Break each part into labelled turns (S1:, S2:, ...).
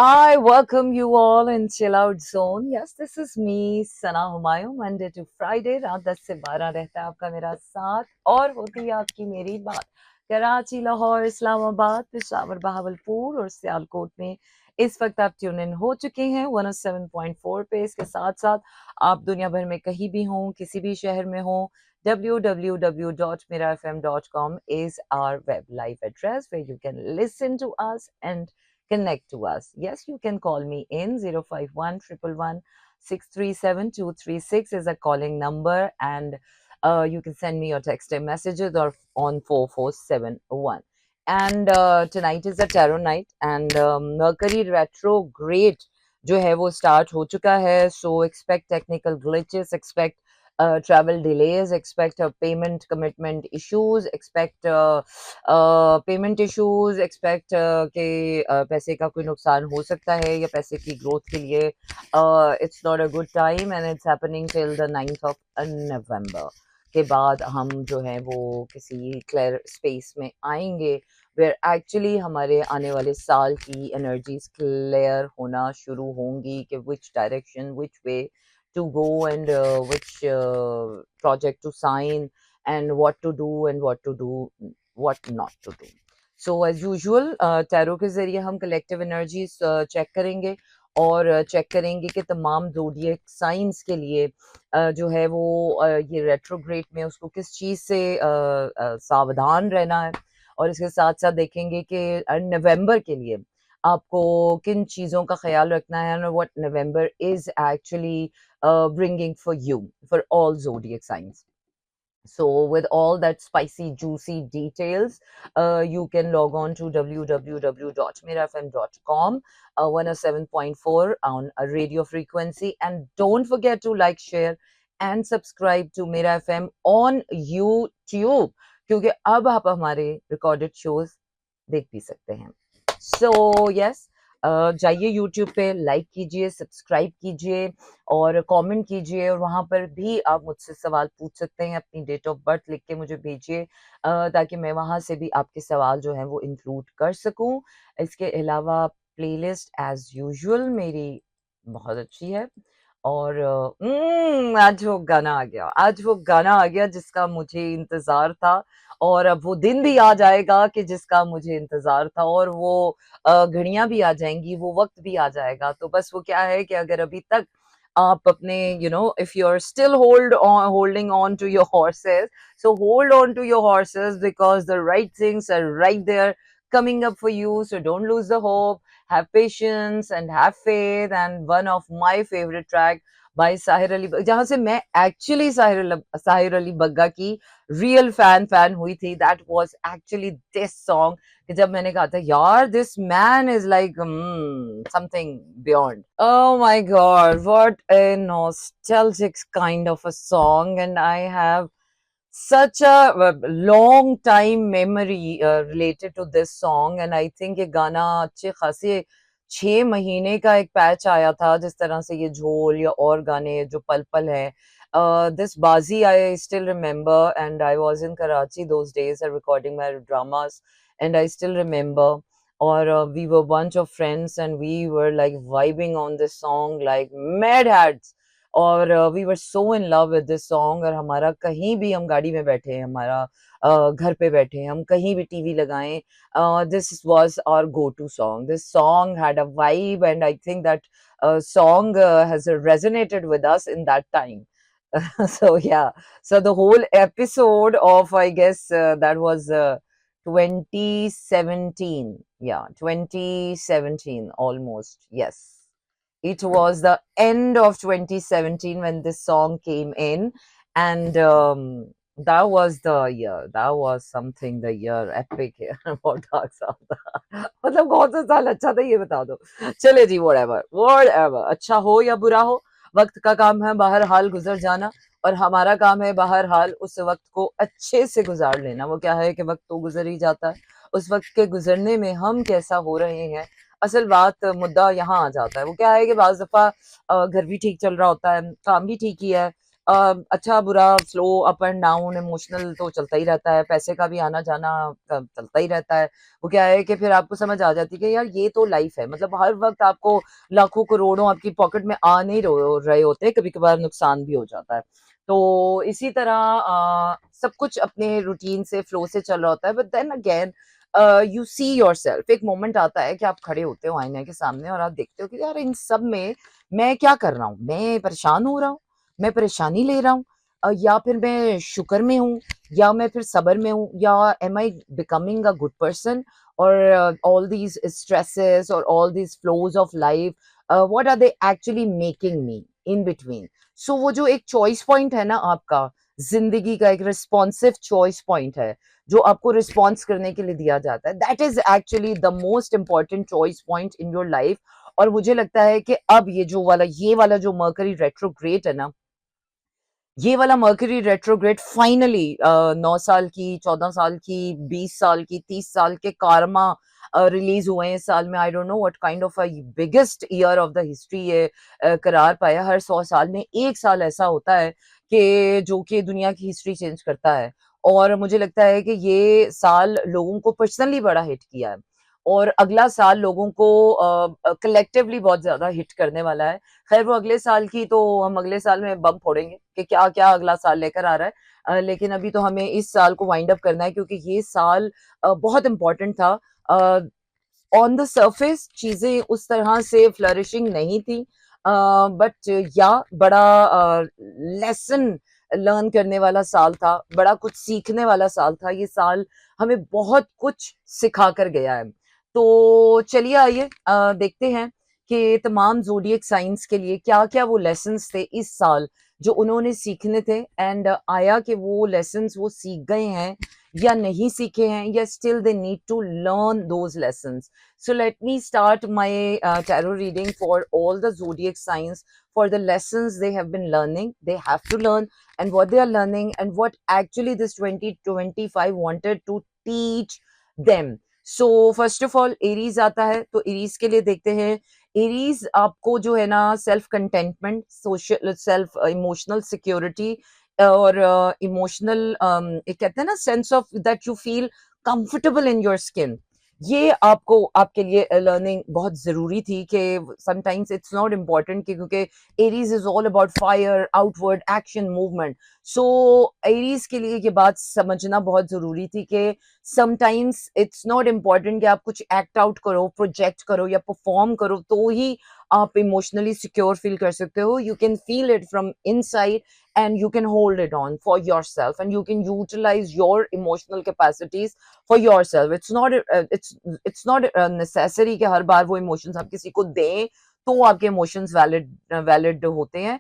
S1: I welcome you all in Chill Out Zone. Yes, this is me, Sana Humayun. Monday to Friday, रात 10 से 12 रहता है आपका मेरा साथ और होती है आपकी मेरी बात। कराची, लाहौर, इस्लामाबाद, पेशावर, बहावलपुर और सियालकोट में इस वक्त आप ट्यून इन हो चुके हैं 107.4 पे। इसके साथ साथ आप दुनिया भर में कहीं भी हों, किसी भी शहर में हों, www.mirafm.com is our web live address where you can listen to us and connect to us. Yes, you can call me in 051 111 is a calling number, and you can send me your text and messages or on 4471. And tonight is a tarot night, and Mercury retrograde जो है वो start हो चुका है, so expect technical glitches, expect travel delays, expect payment commitment issues, expect payment issues, expect के पैसे का कोई नुकसान हो सकता है या पैसे की ग्रोथ के लिए it's not a good time and it's happening till the 9th of November। के बाद हम जो है वो किसी क्लियर स्पेस में आएंगे वेयर एक्चुअली हमारे आने वाले साल की एनर्जीज क्लियर होना शुरू होंगी कि which direction, which way to go and which project to sign and what to do and what not to do. So as usual tarot के जरिए हम कलेक्टिव एनर्जीज चेक करेंगे और चेक करेंगे कि तमाम ज़ोडिएक साइंस के लिए जो है वो ये रेट्रोग्रेड में उसको किस चीज़ से सावधान रहना है, और इसके साथ साथ देखेंगे कि नवंबर के लिए आपको किन चीज़ों का ख्याल रखना है, what November is actually bringing for you, for all zodiac signs. So with all that spicy juicy details, you can log on to www.mirafm.com 107.4 on a radio frequency, and don't forget to like, share and subscribe to Mira FM on YouTube, क्योंकि अब आप हमारे recorded shows देख भी सकते हैं। So yes, जाइए YouTube पे, लाइक कीजिए, सब्सक्राइब कीजिए और कमेंट कीजिए, और वहाँ पर भी आप मुझसे सवाल पूछ सकते हैं। अपनी डेट ऑफ बर्थ लिख के मुझे भेजिए ताकि मैं वहाँ से भी आपके सवाल जो हैं वो इंक्लूड कर सकूं। इसके अलावा प्लेलिस्ट एज यूजुअल मेरी बहुत अच्छी है, और आज वो गाना आ गया, आज वो गाना आ गया जिसका मुझे इंतजार था, और अब वो दिन भी आ जाएगा कि जिसका मुझे इंतजार था, और वो घड़ियां भी आ जाएंगी, वो वक्त भी आ जाएगा। तो बस वो क्या है कि अगर अभी तक आप अपने if you are still holding on to your horses, so hold on to your horses because the right things are right there coming up for you. So don't lose the hope, have patience and have faith. And one of my favorite track by Sahir Ali, जहां से मैं actually Sahir Ali Bagga की real fan हुई थी, that was actually this song. कि जब मैंने कहा था यार this man is like something beyond, oh my god, what a nostalgic kind of a song, and I have such a long time memory related to this song, and I think ये गाना अच्छे खासे 6 महीने का एक patch आया था, जिस तरह से ये झोल या और गाने जो पल पल है। This Bazi I still remember, and I was in Karachi those days recording my dramas, and I still remember. Or we were a bunch of friends and we were like vibing on this song like mad hads, और we were so in love with this song. और हमारा कहीं भी, हम गाड़ी में बैठे हैं, हमारा घर पे बैठे हैं, हम कहीं भी टीवी लगाएं, this was our go to song. This song had a vibe, and I think that song has resonated with us in that time. So yeah, so the whole episode of, I guess that was 2017, yeah, 2017 almost, yes, it was the end of 2017 when this song came in, and that was the year. That was something, the year epic year for Dark South. मतलब कौन सा साल अच्छा था ये बता दो। चले जी, whatever, अच्छा हो या बुरा हो, वक्त का काम है बाहर हाल गुजर जाना, और हमारा काम है बाहर हाल उस वक्त को अच्छे से गुजार लेना। वो क्या है कि वक्त तो गुजर ही जाता है, उस वक्त के गुजरने में हम कैसा हो रहे हैं, असल बात मुद्दा यहाँ आ जाता है। वो क्या है कि बाज़ दफ़ा घर भी ठीक चल रहा होता है, काम भी ठीक ही है, अच्छा बुरा slow up and down emotional तो चलता ही रहता है, पैसे का भी आना जाना चलता ही रहता है। वो क्या है कि फिर आपको समझ आ जाती है कि यार ये तो लाइफ है, मतलब हर वक्त आपको लाखों करोड़ों आपकी पॉकेट में आ नहीं रहे होते, कभी कभार नुकसान भी हो जाता है। तो इसी तरह सब कुछ अपने रूटीन से फ्लो से चल रहा होता है, but then again you see yourself, एक मोमेंट आता है कि आप खड़े होते हो आईने के सामने और आप देखते हो कि यार इन सब में मैं क्या कर रहा हूँ, मैं परेशान हो रहा हूँ, मैं परेशानी ले रहा हूँ, या फिर मैं शुक्र में हूँ, या मैं फिर सब्र में हूँ, या am I becoming a good person, और ऑल दीज स्ट्रेसेस और all these flows of life, what are they actually making me in between. So वो जो एक चॉइस पॉइंट है ना आपका, जिंदगी का एक रिस्पॉन्सिव चॉइस पॉइंट है जो आपको रिस्पॉन्स करने के लिए दिया जाता है, that is actually the most important choice point in your life. और मुझे लगता है कि अब ये वाला जो मर्करी रेट्रोग्रेड है ना, ये वाला मर्करी रेट्रोग्रेड फाइनली 9 साल की, 14 साल की, 20 साल की, 30 साल के कारमा रिलीज हुए हैं इस साल में। I don't know what kind of a biggest year of the history ये करार पाया। हर 100 साल में एक साल ऐसा होता है कि जो कि दुनिया की हिस्ट्री चेंज करता है, और मुझे लगता है कि ये साल लोगों को पर्सनली बड़ा हिट किया है, और अगला साल लोगों को कलेक्टिवली बहुत ज्यादा हिट करने वाला है। खैर वो अगले साल की तो हम अगले साल में बम फोड़ेंगे कि क्या क्या अगला साल लेकर आ रहा है, लेकिन अभी तो हमें इस साल को वाइंड अप करना है, क्योंकि ये साल बहुत इंपॉर्टेंट था। ऑन द सरफेस चीजें उस तरह से फ्लरिशिंग नहीं थी, बट या बड़ा लेसन लर्न करने वाला साल था, बड़ा कुछ सीखने वाला साल था ये साल, हमें बहुत कुछ सिखा कर गया है। तो चलिए आइए देखते हैं कि तमाम ज़ोडिएक साइंस के लिए क्या-क्या वो लेसन्स थे इस साल जो उन्होंने सीखने थे, एंड आया कि वो लेसन्स वो सीख गए हैं या नहीं सीखे हैं, या still they need to learn those lessons. So let me start my tarot reading for all the zodiac signs, for the lessons they have been learning, they have to learn, and what they are learning, and what actually this 2025 wanted to teach them. So first of all Aries आता है, तो Aries के लिए देखते हैं। Aries आपको जो है ना self contentment, social self emotional security, और इमोशनल एक कहते हैं ना sense of that you feel comfortable in your skin, ये आपको आपके लिए लर्निंग बहुत जरूरी थी कि समटाइम्स इट्स नॉट इम्पॉर्टेंट, क्योंकि Aries is all about fire, outward action, movement. So Aries के लिए ये बात समझना बहुत जरूरी थी कि समटाइम्स इट्स नॉट इम्पॉर्टेंट कि आप कुछ एक्ट आउट करो, प्रोजेक्ट करो या परफॉर्म करो तो ही आप इमोशनली सिक्योर फील कर सकते हो। You can feel it from inside and you can hold it on for yourself, and you can utilize your emotional capacities for yourself. It's not necessary कि हर बार वो emotions आप किसी को दें तो आपके emotions valid होते हैं।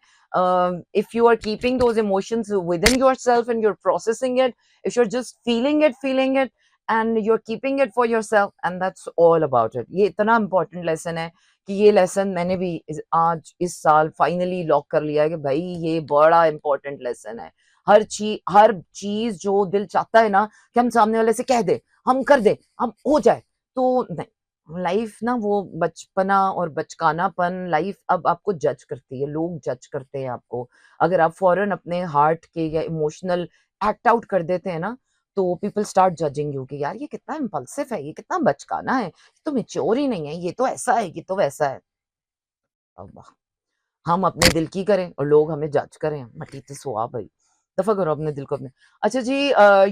S1: If you are keeping those emotions within yourself and you're processing it, if you're just feeling it and you're keeping it for yourself, and that's all about it. ये इतना important lesson है कि ये lesson मैंने भी आज इस साल फाइनली लॉक कर लिया है कि भाई ये बड़ा इंपॉर्टेंट लेसन है। हर चीज जो दिल चाहता है ना कि हम सामने वाले से कह दे, हम कर दे, हम हो जाए, तो नहीं। लाइफ ना वो बचपना और बचकानापन, लाइफ अब आपको जज करती है, लोग जज करते हैं आपको। अगर आप फौरन अपने हार्ट के या इमोशनल एक्ट आउट कर देते हैं ना, तो पीपल स्टार्ट जजिंग यू कि यार ये कितना इम्पल्सिव है, ये कितना बचकाना है, तो मेच्योर ही नहीं है, ये तो ऐसा है, ये तो वैसा है। अब हम अपने दिल की करें और लोग हमें जज करें, मटी तो सुहा भाई, दफा करो अपने दिल को अपने। अच्छा जी,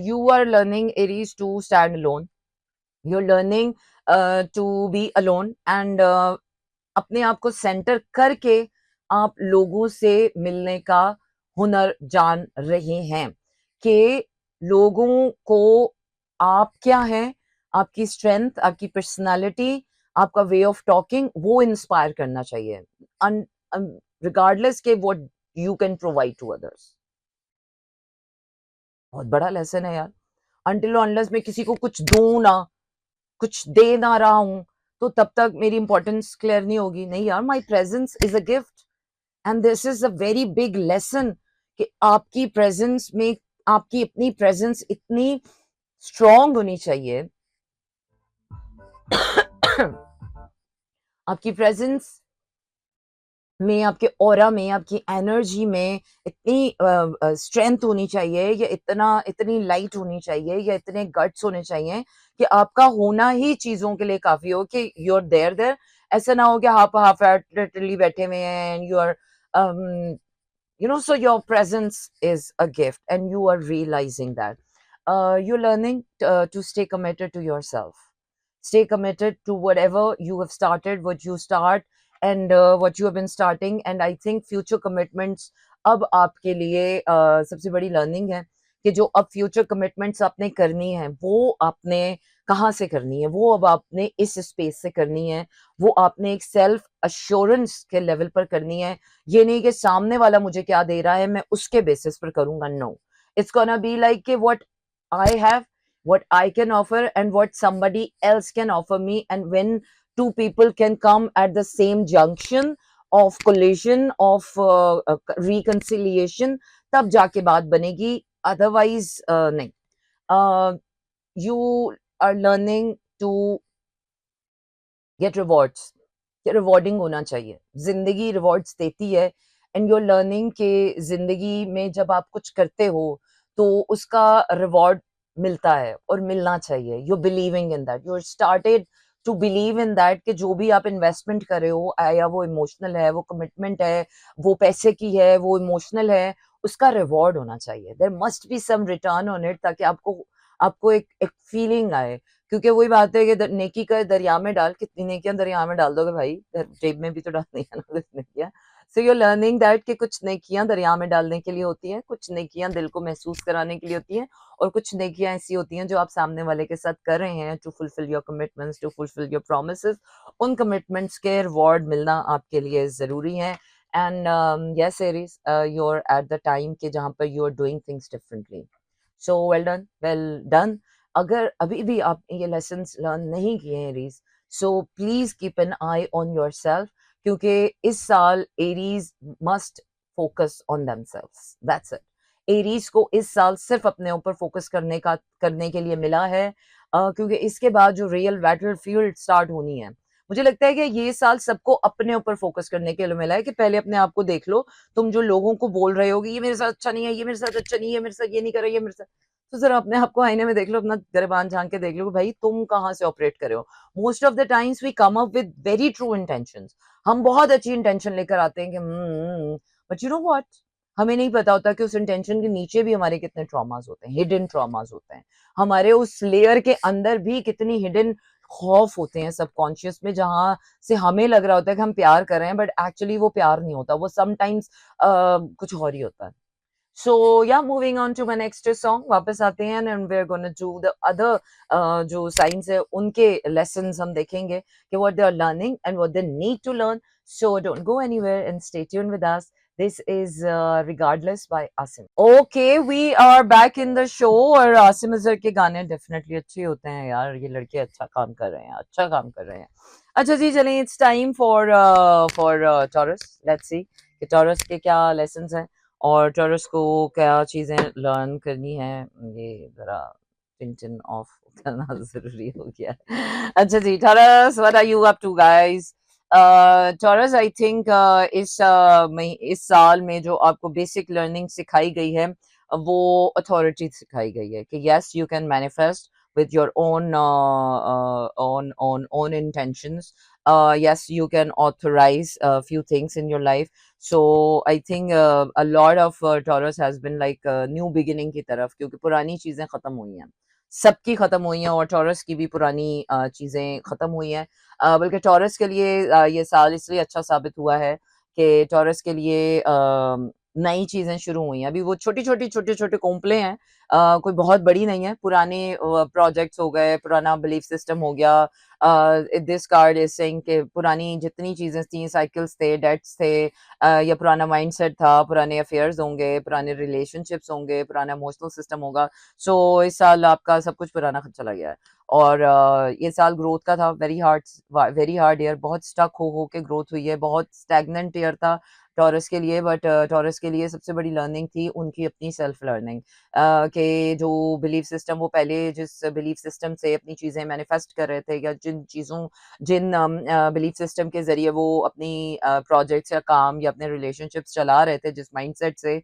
S1: you are learning Aries to stand alone, you are learning to be alone, and अपने आप को सेंटर करके आप लोगों से मिलने का हुनर जान रहे हैं कि लोगों को आप क्या हैं, आपकी स्ट्रेंथ, आपकी पर्सनालिटी, आपका वे ऑफ टॉकिंग वो इंस्पायर करना चाहिए, रिगार्डलेस के what you can provide to others. बहुत बड़ा लेसन है यार। अनटिल अनलेस मैं किसी को कुछ दूं ना, कुछ दे ना रहा हूं, तो तब तक मेरी इंपॉर्टेंस क्लियर नहीं होगी। नहीं यार, माई presence is a gift, and this is a very big lesson कि आपकी प्रेजेंस में, आपकी अपनी प्रेजेंस इतनी स्ट्रांग होनी चाहिए आपकी प्रेजेंस में, आपके ऑरा में, आपकी एनर्जी में इतनी स्ट्रेंथ होनी चाहिए, या इतनी लाइट होनी चाहिए, या इतने गट्स होने चाहिए कि आपका होना ही चीज़ों के लिए काफ़ी हो कि यू आर देयर देयर। ऐसा ना हो कि हाफ हाफ हार्टेडली बैठे हुए हैं and you are so your presence is a gift and you are realizing that. You're learning to stay committed to yourself, stay committed to whatever you have started, what you start, and what you have been starting. And I think future commitments अब आपके लिए सबसे बड़ी learning है कि जो अब future commitments आपने करनी है वो आपने कहाँ से करनी है, वो अब आपने इस स्पेस से करनी है, वो आपने एक सेल्फ अश्योरेंस के लेवल पर करनी है। ये नहीं कि सामने वाला मुझे क्या दे रहा है मैं उसके बेसिस पर करूंगा, no, it's gonna be like कि what I have, what I can offer, and what somebody else can offer me. And when two people can come at the same junction of collision, of reconciliation, तब जाके बात बनेगी, otherwise नहीं. You are learning to get rewards, कि rewarding होना चाहिए, जिंदगी rewards देती है। एंड यूर लर्निंग के जिंदगी में जब आप कुछ करते हो तो उसका रिवॉर्ड मिलता है और मिलना चाहिए। You believing in that, you started to believe in that कि जो भी आप इन्वेस्टमेंट कर रहे हो, या वो इमोशनल है, वो कमिटमेंट है, वो पैसे की है, वो इमोशनल है, उसका रिवॉर्ड होना चाहिए। There must be some return on it, ताकि आपको आपको एक फीलिंग आए। क्योंकि वही बात है कि नेकी का दरिया में डाल, कितनी नेकियां दरिया में डाल दोगे भाई, जेब में भी तो डालनी है ना कुछ नेकियां। सो यू लर्निंग दैट कि कुछ नेकियां दरिया में डालने के लिए होती हैं, कुछ नेकियां दिल को महसूस कराने के लिए होती हैं, और कुछ नेकियां ऐसी होती हैं जो आप सामने वाले के साथ कर रहे हैं to fulfil your commitments, to fulfil your promises. उन कमिटमेंट्स के रिवॉर्ड मिलना आपके लिए जरूरी है। And yes Aries, you are at the time के जहां पर you are doing things differently. So well done, well done. अगर अभी भी आपने ये लेसन्स लर्न नहीं किए हैं Aries, so please keep an I on your self, क्योंकि इस साल Aries must focus on themselves, that's it. Aries को इस साल सिर्फ अपने ऊपर फोकस करने के लिए मिला है, क्योंकि इसके बाद जो रियल बैटल फील्ड स्टार्ट होनी है, मुझे लगता है कि ये साल सबको अपने ऊपर फोकस करने के लिए मिला है कि पहले अपने आप को देख लो। तुम जो लोगों को बोल रहे हो कि ये मेरे साथ अच्छा नहीं है, ये मेरे साथ अच्छा नहीं है, मेरे साथ ये नहीं कर रही है, मेरे साथ, तो जरा अपने आप को आईने में देख लो, अपना गिरबान झांक के देख लो कि भाई तुम कहाँ से ऑपरेट कर रहे हो। Most of the times we come up with very true intentions, हम बहुत अच्छी इंटेंशन लेकर आते हैं कि बट यू नो व्हाट, हमें नहीं पता होता कि उस इंटेंशन के नीचे भी हमारे कितने ट्रॉमास होते हैं, हिडन ट्रॉमास होते हैं, हमारे उस लेयर के अंदर भी कितनी हिडन खौफ होते हैं सबकॉन्शियस में, जहां से हमें लग रहा होता है कि हम प्यार कर रहे हैं, बट एक्चुअली वो प्यार नहीं होता, वो समटाइम्स कुछ और ही होता है। So yeah, moving on to my next song, वापस आते हैं and we're gonna do the other जो signs है उनके lessons हम देखेंगे कि what they are learning and what they need to learn. So don't go anywhere and stay tuned with us. This is Regardless by Asim. Okay, we are back in the show। और आसिम अजहर के गाने definitely अच्छे होते हैं यार, ये लड़के अच्छा काम कर रहे हैं, अच्छा काम कर रहे हैं। अच्छा जी, चलें, it's time for taurus. Let's see कि टॉरस के क्या लेसन्स हैं और टॉरस को क्या चीज़ें लर्न करनी है। ये ज़रा टिन ऑफ करना ज़रूरी हो गया है। अच्छा जी, Taurus, what are you up to guys? Taurus, I think इस साल में जो आपको बेसिक लर्निंग सिखाई गई है वो अथॉरिटी सिखाई गई है कि yes you can manifest with your own intentions. Yes, you can authorize a few things in your life. So I think a lot of Taurus has been like new beginning की तरफ, क्योंकि पुरानी चीजें खत्म हुई हैं, सबकी खत्म हुई हैं, और टॉरस की भी पुरानी चीजें खत्म हुई हैं। बल्कि टॉरस के लिए ये साल इसलिए अच्छा साबित हुआ है कि टॉरस के लिए नई चीजें शुरू हुई हैं। अभी वो छोटे छोटे कोंपले हैं, कोई बहुत बड़ी नहीं है। पुराने प्रोजेक्ट्स हो गए, पुराना बिलीफ सिस्टम हो गया। दिस कार्ड इज सेइंग कि पुरानी जितनी चीजें थी, साइकिल्स थे, डेट्स थे, या पुराना माइंडसेट था, पुराने अफेयर्स होंगे, पुराने रिलेशनशिप्स होंगे, पुराना इमोशनल सिस्टम होगा। सो इस साल आपका सब कुछ पुराना चला गया है। और ये साल ग्रोथ का था, वेरी हार्ड ईयर, बहुत स्टक हो के ग्रोथ हुई है, बहुत स्टैग्नेंट ईयर था टॉरस के लिए। बट टॉरस के लिए सबसे बड़ी लर्निंग थी उनकी अपनी सेल्फ लर्निंग, के जो बिलीफ सिस्टम, वो पहले जिस बिलीफ सिस्टम से अपनी चीज़ें मैनिफेस्ट कर रहे थे, या जिन बिलीफ सिस्टम के ज़रिए वो अपनी प्रोजेक्ट्स या काम या अपने रिलेशनशिप्स चला रहे थे, जिस माइंडसेट से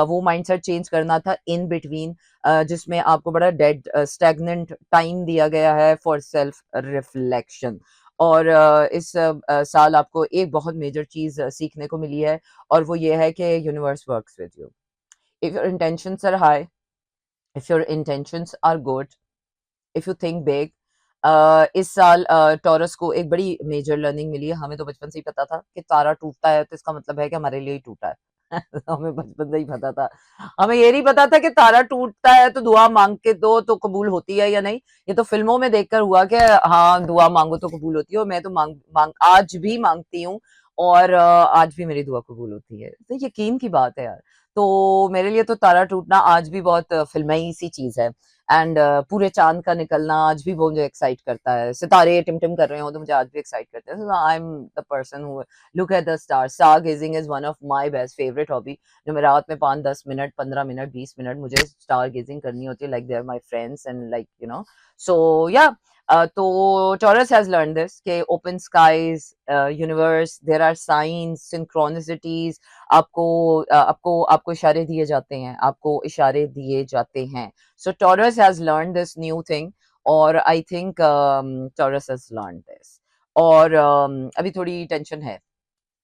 S1: वो माइंडसेट चेंज करना था इन बिटवीन, जिसमें आपको बड़ा डेड स्टैग्नेंट टाइम दिया गया है फॉर सेल्फ रिफ्लेक्शन। और इस साल आपको एक बहुत मेजर चीज़ सीखने को मिली है, और वो ये है कि universe works with you. If your intentions are high, if your intentions are good, if you think big, इस साल टॉरस को एक बड़ी मेजर लर्निंग मिली है। हमें तो बचपन से ही पता था कि तारा टूटता है तो इसका मतलब है कि हमारे लिए ही टूटा है। हमें बचपन से ही पता था। हमें ये नहीं पता था कि तारा टूटता है तो दुआ मांग के दो तो कबूल होती है या नहीं। ये तो फिल्मों में देखकर हुआ कि हाँ, दुआ मांगो तो कबूल होती है, और मैं तो मांग मांग आज भी मांगती हूँ, और आज भी मेरी दुआ कबूल होती है। तो यकीन की बात है यार। तो मेरे लिए तो तारा टूटना आज भी बहुत फिल्मी सी चीज है। एंड पूरे चांद का निकलना आज भी वो मुझे एक्साइट करता है। सितारे टिमटिम कर रहे हो तो मुझे आज भी एक्साइट करते हैं। I am the person who look at the stars. Star gazing is one of my best favourite hobby. जो मैं रात में 5-10 मिनट, 15 मिनट, 20 मिनट मुझे स्टार गेजिंग करनी होती है, like they are my friends and like so yeah. तो Taurus has learned this कि open skies, universe, there are signs, synchronicities, आपको आपको इशारे दिए जाते हैं, आपको इशारे दिए जाते हैं। So Taurus has learned this new thing, और I think Taurus has learned this, और अभी थोड़ी टेंशन है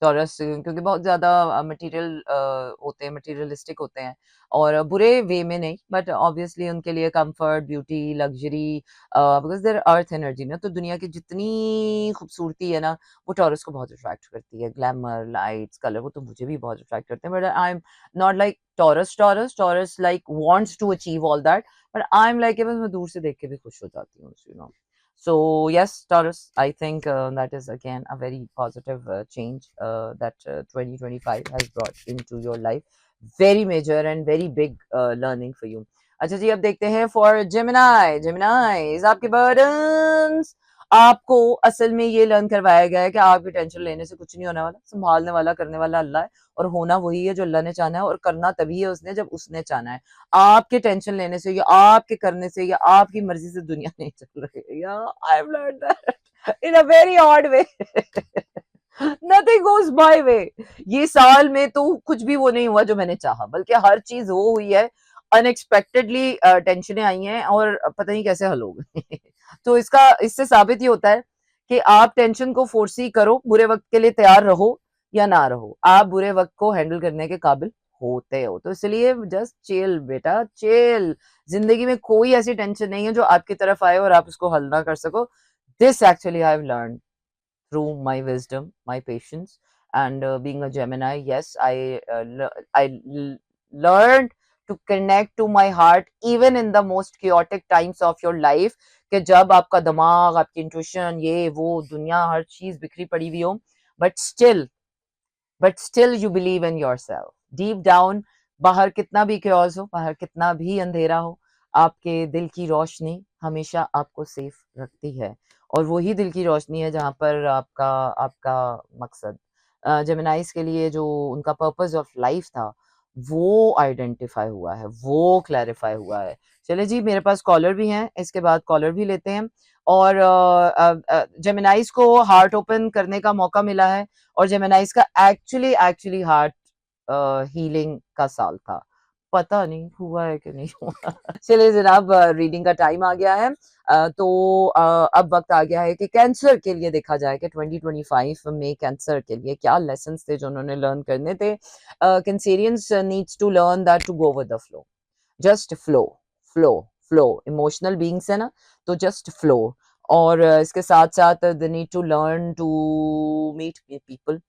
S1: टॉरस, क्योंकि बहुत ज़्यादा मटेरियल होते हैं, मटेरियलिस्टिक होते हैं, और बुरे वे में नहीं, बट ऑब्वियसली उनके लिए comfort, beauty, luxury, because their earth energy ना, तो दुनिया की जितनी खूबसूरती है ना, वो टॉरस को बहुत अट्रैक्ट करती है। ग्लैमर, लाइट्स, कलर, वो तो मुझे भी बहुत अट्रैक्ट करते हैं, but I am not like Taurus like wants to achieve all that, but I am like, बस मैं दूर से देख के भी खुश हो जाती हूँ, So yes, Taurus, I think that is again a very positive change that 2025 has brought into your life. Very major and very big learning for you. अच्छा जी, अब देखते हैं for Gemini. Gemini, आपके burdens. आपको असल में ये लर्न करवाया गया है कि आपकी टेंशन लेने से कुछ नहीं होने वाला। संभालने वाला, करने वाला अल्लाह है, और होना वही है जो अल्लाह ने चाहना है, और करना तभी है उसने जब उसने चाहना है। आपके टेंशन लेने से या आपके करने से या आपकी मर्जी से दुनिया नहीं चल रही है। या I have learned that in a very odd way. Nothing goes my way. ये साल में तो कुछ भी वो नहीं हुआ जो मैंने चाहा, बल्कि हर चीज वो हुई है अनएक्सपेक्टेडली। टेंशनें आई हैं और पता नहीं कैसे हल हो गई। तो इससे साबित ये होता है कि आप टेंशन को फोर्स ही करो, बुरे वक्त के लिए तैयार रहो या ना रहो, आप बुरे वक्त को हैंडल करने के काबिल होते हो। तो इसलिए जस्ट चिल बेटा, चिल। जिंदगी में कोई ऐसी टेंशन नहीं है जो आपकी तरफ आए और आप उसको हल ना कर सको। This actually I have learn through my wisdom, my patience, and being a Gemini. Yes, learned to connect to my heart even in the most chaotic times of your life. कि जब आपका दिमाग, आपकी इंट्यूशन, ये वो दुनिया हर चीज बिखरी पड़ी हुई हो, but still you believe in yourself deep down. बाहर कितना भी chaos हो, बाहर कितना भी अंधेरा हो, आपके दिल की रोशनी हमेशा आपको सेफ रखती है, और वही दिल की रोशनी है जहाँ पर आपका आपका मकसद, जेमिनाइज के लिए जो उनका पर्पस ऑफ लाइफ था, वो आइडेंटिफाई हुआ है, वो क्लैरिफाई हुआ है। चले जी, मेरे पास कॉलर भी हैं, इसके बाद कॉलर भी लेते हैं। और जेमिनाइज को हार्ट ओपन करने का मौका मिला है, और जेमिनाइज का एक्चुअली हार्ट हीलिंग का साल था। पता नहीं हुआ है कि नहीं हुआ। चलिए जनाब, रीडिंग का टाइम आ गया है। तो अब वक्त आ गया है कि कैंसर के लिए देखा जाए कि 2025 में कैंसर के लिए क्या लेसन्स थे जो उन्होंने लर्न करने थे। Cancerians needs to learn that to go with the flow, just flow, flow, flow. Emotional beings है ना, तो जस्ट फ्लो। और इसके साथ साथ they need to learn to meet people,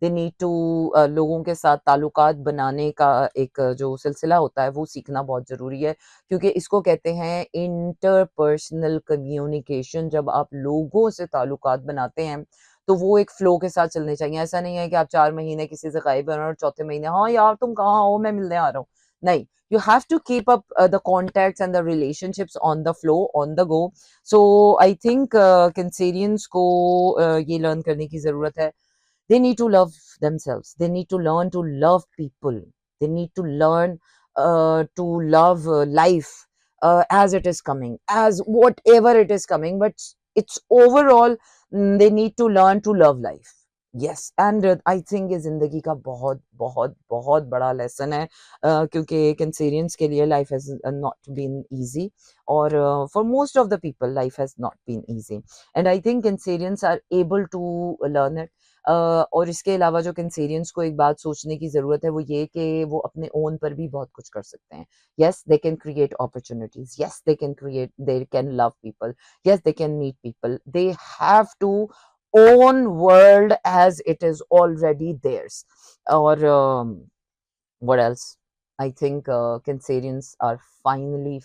S1: they need to लोगों के साथ ताल्लुकात बनाने का एक जो सिलसिला होता है वो सीखना बहुत ज़रूरी है, क्योंकि इसको कहते हैं इंटरपर्सनल कम्युनिकेशन। जब आप लोगों से ताल्लुकात बनाते हैं तो वो एक फ्लो के साथ चलने चाहिए। ऐसा नहीं है कि आप 4 महीने किसी से गायब हैं और चौथे महीने हाँ यार तुम कहाँ हो, मैं मिलने आ रहा हूँ। नहीं, you have to keep up the contacts and the relationships on the flow, on the go. So I think Cancerians को ये learn करने की ज़रूरत है। They need to love themselves. They need to learn to love people. They need to learn to love life as it is coming, as whatever it is coming, but it's overall they need to learn to love life. Yes, and I think ये जिंदगी का बहुत बहुत बहुत बड़ा lesson है, क्योंकि Cancerians के लिए life has not been easy, और for most of the people life has not been easy, and I think Cancerians are able to learn it. और इसके अलावा जो कैंसेरियंस को एक बात सोचने की ज़रूरत है वो ये कि वो अपने ओन पर भी बहुत कुछ कर सकते हैं। Yes they can create opportunities, yes they can love people, yes they can meet people, they have to own world as it is already theirs, or what else? I think Cancerians are finally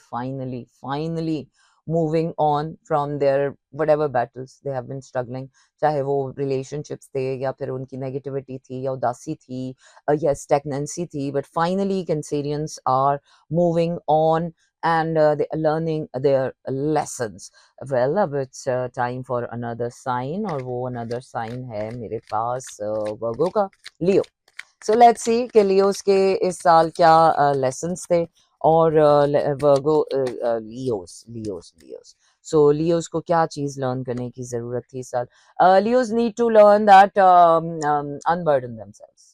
S1: moving on from their whatever battles they have been struggling. चाहे वो relationships थे, या फिर उनकी negativity थी, या उदासी थी, या stagnancy थी, but finally Cancerians are moving on and they are learning their lessons. Well, अब it's time for another sign, और वो another sign है मेरे पास Virgo का, Leo. सो लेट्स सी कि लियोस के इस साल क्या लेसन्स थे, और वर्गो लियोस लियोस लियोस सो लियोस को क्या चीज लर्न करने की जरूरत थी इस साल। Leos need to learn that unburden themselves.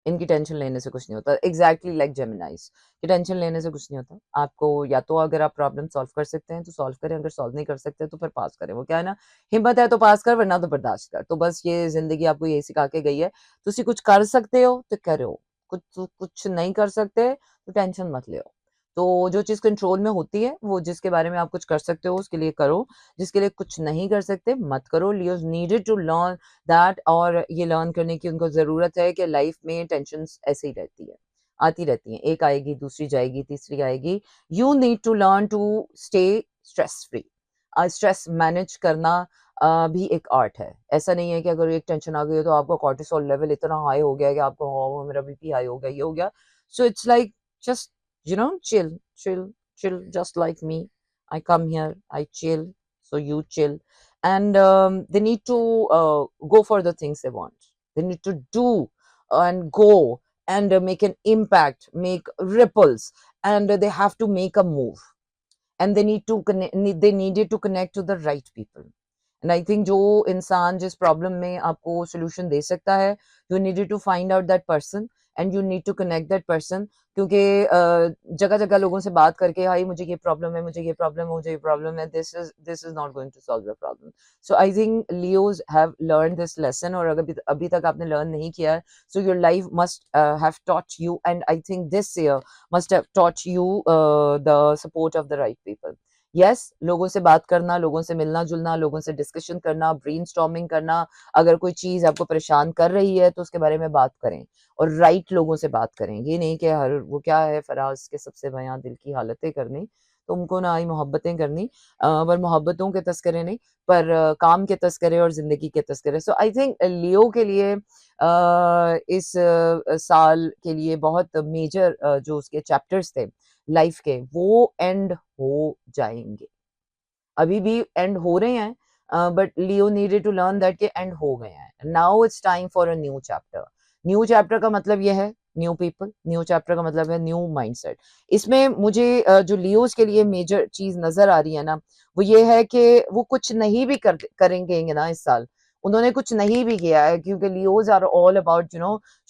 S1: इनकी टेंशन लेने से कुछ नहीं होता, एग्जैक्टली लाइक जेमिनाइज कि टेंशन लेने से कुछ नहीं होता आपको। या तो अगर आप प्रॉब्लम सॉल्व कर सकते हैं तो सॉल्व करें, अगर सॉल्व नहीं कर सकते तो फिर पास करें। वो क्या है ना, हिम्मत है तो पास कर, वरना तो बर्दाश्त कर। तो बस ये जिंदगी आपको यही सिखा के गई है, तुसी कुछ कर सकते हो तो करो, कुछ नहीं कर सकते तो टेंशन मत ले। तो जो चीज कंट्रोल में होती है, वो जिसके बारे में आप कुछ कर सकते हो उसके लिए करो, जिसके लिए कुछ नहीं कर सकते मत करो। Leos needed to learn that, और ये लर्न करने की उनको जरूरत है कि लाइफ में टेंशन ऐसे ही रहती है, आती रहती है, एक आएगी दूसरी जाएगी तीसरी आएगी। You need to learn to stay stress free. Stress manage करना भी एक आर्ट है। ऐसा नहीं है कि अगर एक टेंशन आ गई है तो आपका कॉर्टिसोल लेवल इतना हाई हो गया कि आपको मेरा बीपी हाई हो गया, ये हो गया। So it's like just chill just like me. I come here, I chill, so you chill. And they need to go for the things they want. They need to do and go and make an impact, make ripples, and they have to make a move, and they needed to connect to the right people. And I think जो इंसान जिस problem में आपको solution दे सकता है, you needed to find out that person and you need to connect that person. क्योंकि जगह जगह लोगों से बात करके हाई मुझे ये प्रॉब्लम है, मुझे ये प्रॉब्लम है, मुझे ये प्रॉब्लम है, this is not going to solve your problem. So I think Leos have learned this lesson, और अगर अभी तक आपने लर्न नहीं किया है, so your life must have taught you, and I think this year must have taught you the support of the right people. Yes लोगों से बात करना, लोगों से मिलना जुलना, लोगों से डिस्कशन करना, ब्रेनस्टॉर्मिंग करना। अगर कोई चीज आपको परेशान कर रही है तो उसके बारे में बात करें, और राइट लोगों से बात करें। ये नहीं कि हर वो क्या है फराज के सबसे बयां दिल की हालतें करनी, तो उनको ना आई मोहब्बतें करनी, पर मोहब्बतों के तस्करे नहीं, पर काम के तस्करे और जिंदगी के तस्करे। सो आई थिंक लियो के लिए इस साल के लिए बहुत मेजर जो उसके चैप्टर्स थे लाइफ के, वो एंड हो जाएंगे। अभी भी एंड हो रहे हैं, but Leo needed to learn that के एंड हो गए हैं। Now it's time for a new chapter. New chapter का मतलब यह है न्यू पीपल, न्यू चैप्टर का मतलब है न्यू माइंडसेट। इसमें मुझे जो लियोस के लिए मेजर चीज नजर आ रही है ना, वो ये है कि वो कुछ नहीं भी करेंगे ना इस साल। उन्होंने कुछ नहीं भी किया है, क्योंकि Leos are all about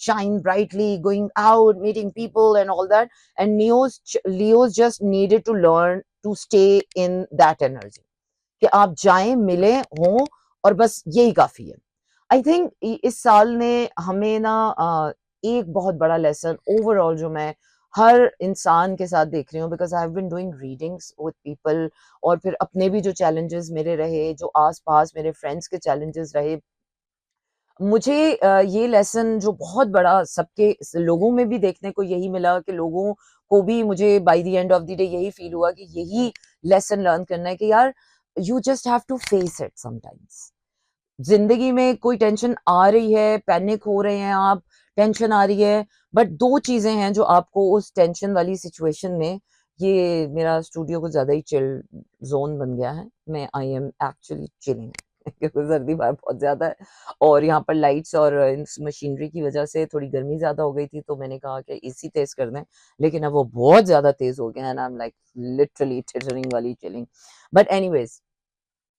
S1: shine brightly, going out, meeting people and all that. And Leos just needed to learn to stay in that energy, कि आप जाएं मिले हों और बस यही काफी है। आई थिंक इस साल ने हमें ना एक बहुत बड़ा लेसन ओवरऑल जो मैं हर इंसान के साथ देख रही हूँ, because I have been doing readings with people, और फिर अपने भी जो चैलेंजेस मेरे रहे, जो आसपास मेरे फ्रेंड्स के चैलेंजेस रहे, मुझे ये लेसन जो बहुत बड़ा सबके लोगों में भी देखने को यही मिला कि लोगों को भी, मुझे by the end of the day यही फील हुआ कि यही लेसन लर्न करना है कि यार you just have to face it. Sometimes जिंदगी में कोई टेंशन आ रही है, पैनिक हो रहे हैं आप, टेंशन आ रही है, बट दो चीजें हैं जो आपको उस टेंशन वाली सिचुएशन में, ये मेरा स्टूडियो को ज्यादा ही चिल जोन बन गया है, मैं आई एम एक्चुअली चिलिंग क्योंकि सर्दी बाहर बहुत ज़्यादा है और यहाँ पर लाइट्स और इस मशीनरी की वजह से थोड़ी गर्मी ज़्यादा हो गई थी, तो मैंने कहा कि एसी तेज़ कर दें, लेकिन अब वो बहुत ज़्यादा तेज़ हो गया है and I am like literally tittering वाली चिलिंग। बट एनीवेज़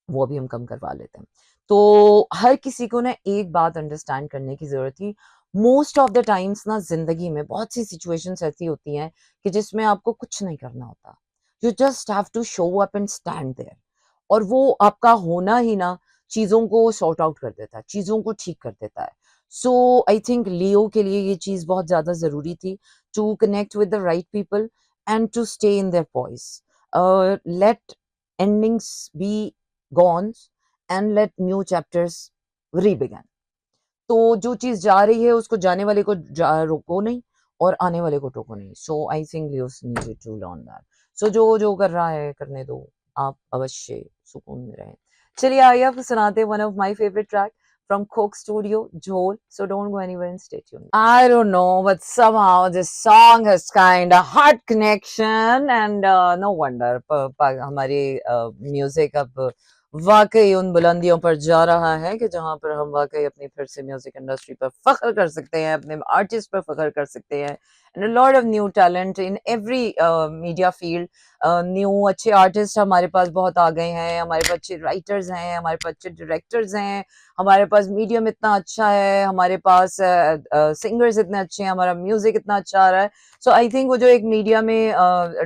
S1: वो भी हम कम करवा लेते हैं। तो हर किसी को ना एक बात अंडरस्टैंड करने की ज़रूरत थी। मोस्ट ऑफ द टाइम्स ना ज़िंदगी में बहुत सी सिचुएशंस ऐसी होती हैं कि जिसमें आपको कुछ नहीं करना होता। You just have to show up and stand there और वो आपका होना ही ना चीज़ों को सॉर्ट आउट कर देता है, चीज़ों को ठीक कर देता है। सो आई थिंक लियो के लिए ये चीज़ बहुत ज़्यादा ज़रूरी थी to connect with the right people and to stay in their voice. Let endings be gone and let new chapters re-begin। तो जो चीज जा रही है उसको जाने वाले को रोको नहीं और आने वाले को टोको नहीं। So I think Leos needed to learn that. So जो जो कर रहा है करने दो, आप अवश्य सुकून में रहें। चलिए आइए आपको सुनाते हैं one of my favourite track from Coke Studio, Joel. So don't go anywhere and stay tuned. I don't know, but somehow this song has kind of heart connection and no wonder हमारी music अब वाकई उन बुलंदियों पर जा रहा है कि जहां पर हम वाकई अपनी फिर से म्यूजिक इंडस्ट्री पर फख्र कर सकते हैं, अपने आर्टिस्ट पर फख्र कर सकते हैं and a lot of new talent in every media field. New अच्छे आर्टिस्ट हमारे पास बहुत आ गए हैं, हमारे पास अच्छे राइटर्स हैं, हमारे पास अच्छे डायरेक्टर्स हैं, हमारे पास मीडियम इतना अच्छा है, हमारे पास सिंगर्स इतने अच्छे हैं, हमारा म्यूजिक इतना अच्छा आ रहा है। सो आई थिंक वो जो एक मीडिया में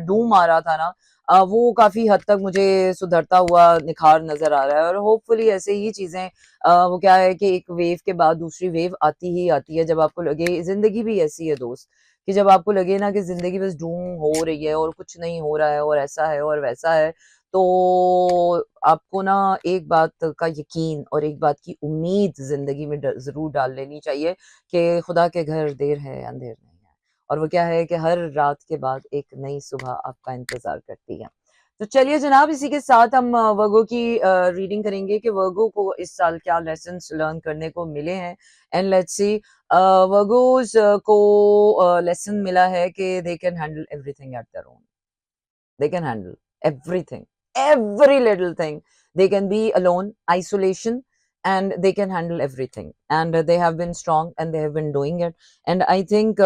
S1: डूम आ रहा था ना, वो काफी हद तक मुझे सुधरता हुआ निखार नजर आ रहा है और होपफुली ऐसे ही चीजें वो क्या है कि एक वेव के बाद दूसरी वेव आती ही आती है। जब आपको लगे, जिंदगी भी ऐसी है दोस्त, कि जब आपको लगे ना कि जिंदगी बस डूम हो रही है और कुछ नहीं हो रहा है और ऐसा है और वैसा है, तो आपको ना एक बात का यकीन और एक बात की उम्मीद जिंदगी में जरूर डाल लेनी चाहिए कि खुदा के घर देर है अंधेर नहीं है, और वो क्या है कि हर रात के बाद एक नई सुबह आपका इंतजार करती है। तो चलिए जनाब, इसी के साथ हम वर्गो की रीडिंग करेंगे कि वर्गो को इस साल क्या लेसन्स लर्न करने को मिले हैं। एंड लेट्स सी, वर्गोज को लेसन मिला है कि they can handle everything at their own. They can handle everything, every little thing. They can be alone, isolation, and they can handle everything. And they have been strong and they have been doing it. And I think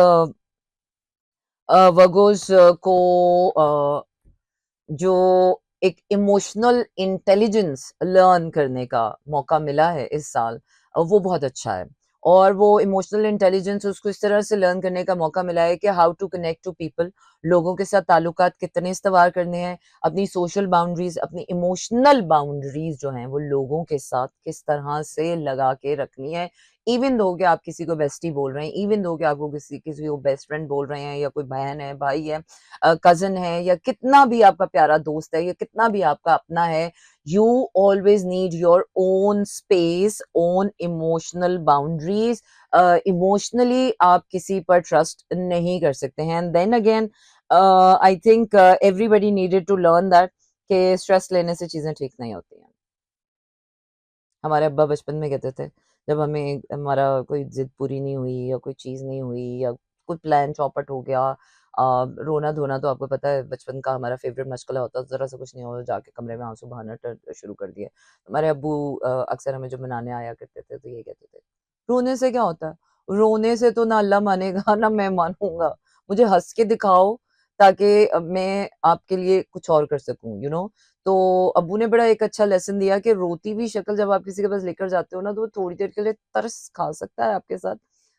S1: Virgos को जो एक emotional intelligence learn करने का मौका मिला है इस साल, वो बहुत अच्छा है। और वो इमोशनल इंटेलिजेंस उसको इस तरह से लर्न करने का मौका मिला है कि how to connect to people, लोगों के साथ ताल्लुकात कितने इस्तवार करने हैं, अपनी सोशल बाउंड्रीज, अपनी इमोशनल बाउंड्रीज जो हैं वो लोगों के साथ किस तरह से लगा के रखनी है। इवन दो कि आप किसी को बेस्टी बोल रहे हैं, इवन दो कि आपको किसी किसी को बेस्ट फ्रेंड बोल रहे हैं, या कोई बहन है, भाई है, कज़न है, या कितना भी आपका प्यारा दोस्त है, या कितना भी आपका अपना है, you always need your own space, own emotional boundaries. Emotionally आप किसी पर ट्रस्ट नहीं कर सकते हैं। And then again I think everybody needed to learn that कि स्ट्रेस लेने से चीजें ठीक नहीं होती हैं। हमारे अब्बा बचपन में कहते थे, जब हमें हमारा कोई जिद पूरी नहीं हुई या कोई चीज़ नहीं हुई या कोई प्लान चौपट हो गया, रोना धोना तो आपको पता है बचपन का हमारा फेवरेट मशगला होता है, ज़रा सा कुछ नहीं हो जाके कमरे में आंसू बहाना शुरू कर दिए। हमारे अब्बू अक्सर हमें जब मनाने आया करते थे तो ये कहते थे, रोने से क्या होता है? रोने से तो ना अल्लाह मानेगा ना मैं मानूंगा, मुझे हंस के दिखाओ ताकि मैं आपके लिए कुछ और कर सकूं, यू नो। तो अब्बू ने बड़ा एक अच्छा लेसन दिया कि रोती हुई शक्ल जब आप किसी के पास लेकर जाते हो ना, तो वो थोड़ी देर के लिए तरस खा सकता है आपके साथ,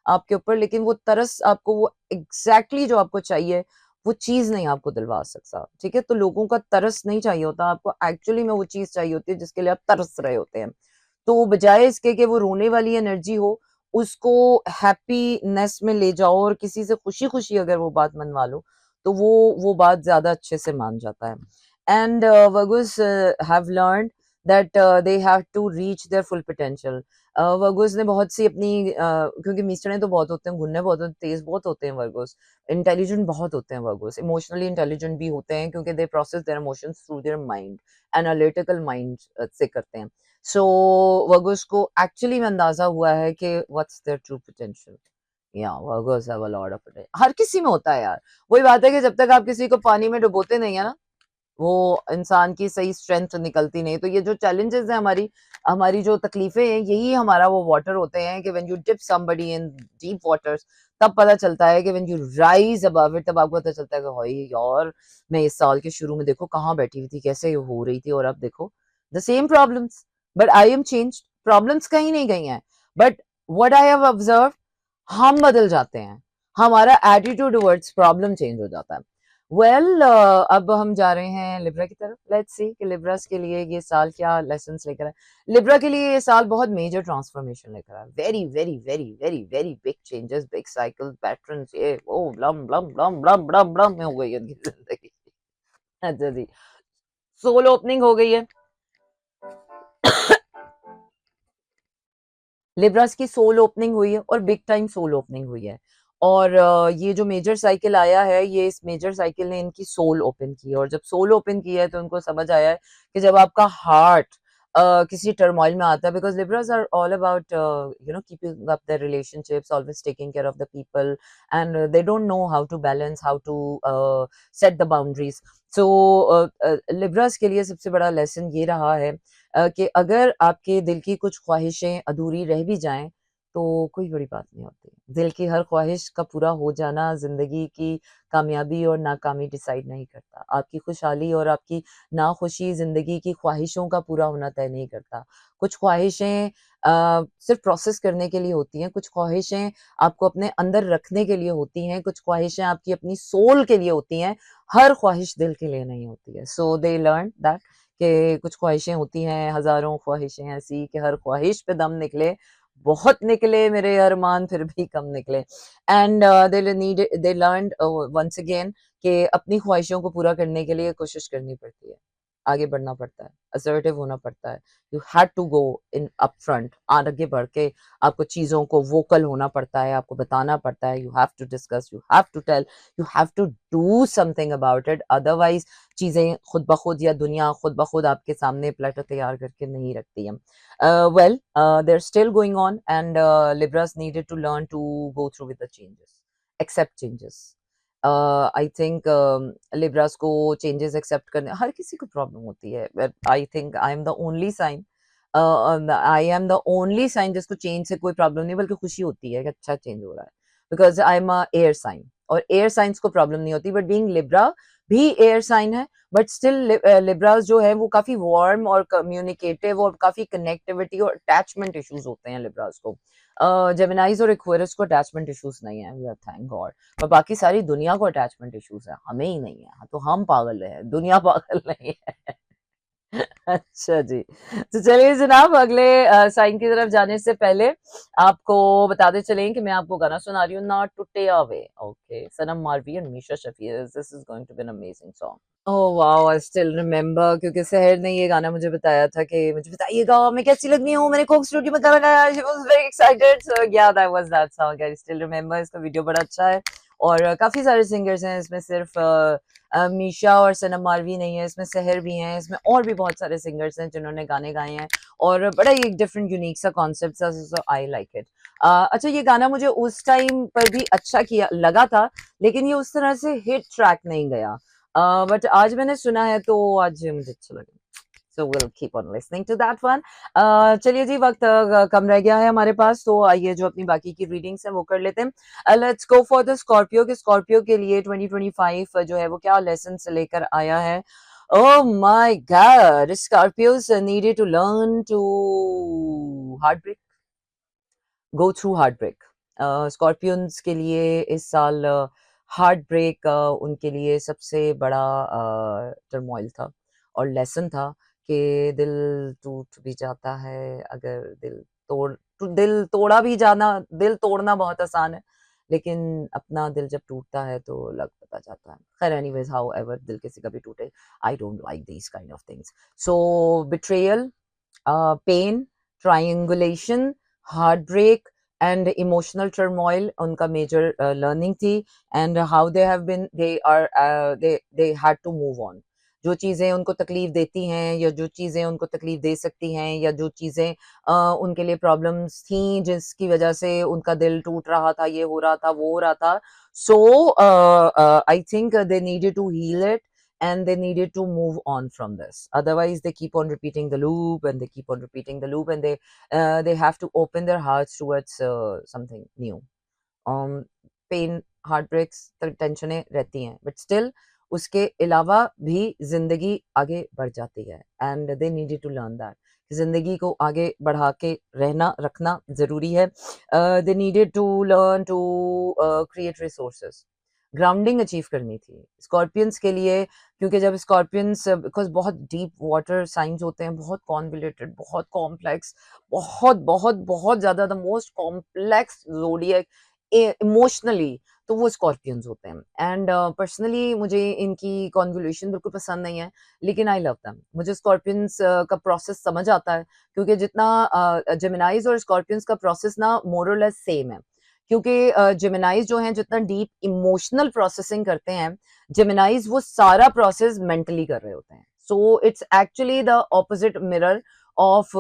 S1: आपके ऊपर, लेकिन वो तरस आपको वो एग्जैक्टली जो आपको चाहिए वो चीज नहीं आपको दिलवा सकता। ठीक है, तो लोगों का तरस नहीं चाहिए होता आपको, एक्चुअली में वो चीज चाहिए होती है जिसके लिए आप तरस रहे होते हैं। तो बजाय इसके कि वो रोने वाली एनर्जी हो, उसको हैप्पीनेस में ले जाओ और किसी से खुशी खुशी अगर वो बात मनवा लो, तो वो बात ज्यादा अच्छे से मान जाता है। And Virgos have learned that they have to reach their full potential. Virgo's ने बहुत सी अपनी क्योंकि मिस्टरें तो बहुत होते हैं, गुन्ने बहुत होते हैं, तेज बहुत होते हैं वर्गोस, इंटेलिजेंट बहुत होते हैं वर्गोस, इमोशनली इंटेलिजेंट भी होते हैं क्योंकि they process their emotions through their mind, analytical mind से करते हैं। सो वर्गोस को एक्चुअली में अंदाजा हुआ है कि व्हाट्स देयर ट्रू पोटेंशियल। या Virgos have a lot of potential, हर किसी में होता है यार। वही बात है कि जब तक आप किसी को पानी में डुबोते नहीं है ना, वो इंसान की सही स्ट्रेंथ निकलती नहीं। तो ये जो चैलेंजेस हैं हमारी हमारी जो तकलीफें हैं, यही हमारा वो वाटर होते हैं कि when you dip somebody in deep waters, तब पता चलता है कि when you rise above it, तब आपको पता चलता है कि हाय यार, मैं इस साल के शुरू में देखो कहाँ बैठी हुई थी, कैसे हो रही थी, और अब देखो the same problems, but I M changed. Problems कहीं नहीं गई हैं, but what I have observe, हम बदल जाते हैं, हमारा एटीट्यूड टुवर्ड्स प्रॉब्लम चेंज हो जाता है। वेल अब हम जा रहे हैं लिब्रा की तरफ। लेट्स सी कि लिब्रास के लिए ये साल क्या लेसन्स लेकर आए। लिब्रा के लिए ये साल बहुत मेजर ट्रांसफॉर्मेशन लेकर आया। Very very very very very big changes, big cycle patterns, ये वो Blum Blum Blum Blum Blum Blum में हो गई है उनकी जिंदगी। अच्छा जी, सोल ओपनिंग हो गई है। लिब्रास की सोल ओपनिंग हुई है और बिग टाइम सोल ओपनिंग हुई है। और ये जो मेजर साइकिल आया है, ये इस मेजर साइकिल ने इनकी सोल ओपन की है। और जब सोल ओपन की है तो उनको समझ आया है कि जब आपका हार्ट किसी टर्मोइल में आता है, because Libras are all about keeping up their relationships, always taking care of the people, and they don't know how to balance, how to set the boundaries. So Libras के लिए सबसे बड़ा lesson ये रहा है कि अगर आपके दिल की कुछ ख्वाहिशें अधूरी रह भी जाएं, तो कोई बड़ी बात नहीं होती। दिल की हर ख्वाहिश का पूरा हो जाना ज़िंदगी की कामयाबी और नाकामी डिसाइड नहीं करता। आपकी खुशहाली और आपकी नाखुशी ज़िंदगी की ख्वाहिशों का पूरा होना तय नहीं करता। कुछ ख्वाहिशें सिर्फ़ प्रोसेस करने के लिए होती हैं, कुछ ख्वाहिशें आपको अपने अंदर रखने के लिए होती हैं, कुछ ख्वाहिशें आपकी अपनी सोल के लिए होती हैं, हर ख्वाहिश दिल के लिए नहीं होती है। सो दे लर्न दैट कि कुछ ख्वाहिशें होती हैं, हज़ारों ख्वाहिशें ऐसी कि हर ख्वाहिश पे दम निकले, बहुत निकले मेरे अरमान फिर भी कम निकले। And they learned once again कि अपनी ख्वाहिशों को पूरा करने के लिए कोशिश करनी पड़ती है, आगे बढ़ना पड़ता है, असर्टिव होना पड़ता है। You had to go in upfront, आगे बढ़ के आपको चीज़ों को वोकल होना पड़ता है, आपको बताना पड़ता है, you have to discuss, you have to tell, you have to do something about it. Otherwise चीज़ें खुद ब खुद या दुनिया खुद ब खुद आपके सामने प्लेटर तैयार करके नहीं रखती है। Well, they're still going on, and Libras needed to learn to go through with the changes, accept changes. I think Libras को changes accept करने, हर किसी को problem होती है, but I think I am the only sign, I am the only sign जिसको change से कोई problem नहीं बल्कि खुशी होती है कि अच्छा change हो रहा है, because I'm a air sign और air signs को problem नहीं होती, but being Libra भी air sign है, बट स्टिल लिब्रास जो है वो काफी वार्म और कम्युनिकेटिव और काफी कनेक्टिविटी और अटैचमेंट इश्यूज होते हैं लिब्रास को। जेमिनाइज और एक्वेरियस को अटैचमेंट इश्यूज नहीं है, थैंक गॉड। पर बाकी सारी दुनिया को अटैचमेंट इश्यूज है, हमें ही नहीं है, तो हम पागल है, दुनिया पागल नहीं है। अच्छा जी, तो चलिए जनाब, अगले साइन की तरफ जाने से पहले आपको बताते चलें कि मैं आपको गाना सुना रही हूँ, not to take away. Okay, Sanam Marvi and Meesha Shafi, this is going to be an amazing song. Oh wow, I still remember, क्योंकि सहर ने ये गाना मुझे बताया था कि मुझे बताइएगा मैं कैसी लग रही हूँ, मैंने कोक स्टूडियो में गाना गाया, शी वाज वेरी एक्साइटेड। सो या that was that song, I still remember. इसका वीडियो बड़ा अच्छा है और काफी सारे सिंगर्स हैं इसमें, सिर्फ मीशा और सनम मारवी नहीं है इसमें, सहर भी हैं इसमें, और भी बहुत सारे सिंगर्स हैं जिन्होंने गाने गाए हैं और बड़ा ही एक डिफरेंट यूनिक सा कॉन्सेप्ट था। So I like it. अच्छा, ये गाना मुझे उस टाइम पर भी अच्छा किया लगा था, लेकिन ये उस तरह से हिट ट्रैक नहीं गया। बट आज मैंने सुना है तो आज मुझे अच्छा लगा। So we'll keep on listening to that one. चलिए जी, वक्त कम रह गया है हमारे पास, तो आइए जो अपनी बाकी की रीडिंग्स हैं वो कर लेते हैं। Let's go for the Scorpio. के स्कॉर्पियो के लिए 2025 जो है वो क्या लेसन लेकर आया है। Oh my God, Scorpios needed to learn to heartbreak, go through heartbreak. Scorpions के लिए इस साल हार्ट ब्रेक उनके लिए सबसे बड़ा टर्मोइल था और लेसन था कि दिल टूट भी जाता है, अगर दिल तोड़ा भी जाना, दिल तोड़ना बहुत आसान है, लेकिन अपना दिल जब टूटता है तो लग पता जाता है। खैर एनीवेज, हाउ एवर दिल किसी का भी टूटे, I don't like these kind of things. So betrayal, pain, triangulation, heartbreak and emotional turmoil उनका major learning थी, and how they have been, they had to move on। जो चीज़ें उनको तकलीफ देती हैं या जो चीज़ें उनको तकलीफ दे सकती हैं या जो चीज़ें उनके लिए प्रॉब्लम्स थी जिसकी वजह से उनका दिल टूट रहा था, ये हो रहा था, वो हो रहा था, so I think they needed to heal it and they needed to move on from this. Otherwise they keep on repeating the loop, and they keep on repeating the loop, and they have to open their hearts towards something new. Pain, heartbreaks, टेंशनें रहती हैं, but still उसके अलावा भी जिंदगी आगे बढ़ जाती है, and they needed to learn that जिंदगी को आगे बढ़ा के रहना रखना जरूरी है. They needed to learn to create resources. Grounding achieve करनी थी स्कॉर्पियंस के लिए, क्योंकि जब स्कॉर्पियंस बिकॉज बहुत डीप वाटर साइंस होते हैं, बहुत कॉन्विलेटेड, बहुत कॉम्प्लेक्स, बहुत बहुत बहुत ज्यादा the most complex zodiac emotionally, तो वो स्कॉर्पियंस होते हैं. एंड पर्सनली मुझे इनकी कॉन्वोल्यूशन बिल्कुल पसंद नहीं है, लेकिन आई लव दैम. मुझे स्कॉर्पियंस का प्रोसेस समझ आता है, क्योंकि जितना जेमिनाइज और स्कॉर्पियंस का प्रोसेस ना मोर और लेस सेम है. क्योंकि जेमिनाइज जो हैं जितना डीप इमोशनल प्रोसेसिंग करते हैं, जेमिनाइज वो सारा प्रोसेस मेंटली कर रहे होते हैं. So it's actually the opposite mirror of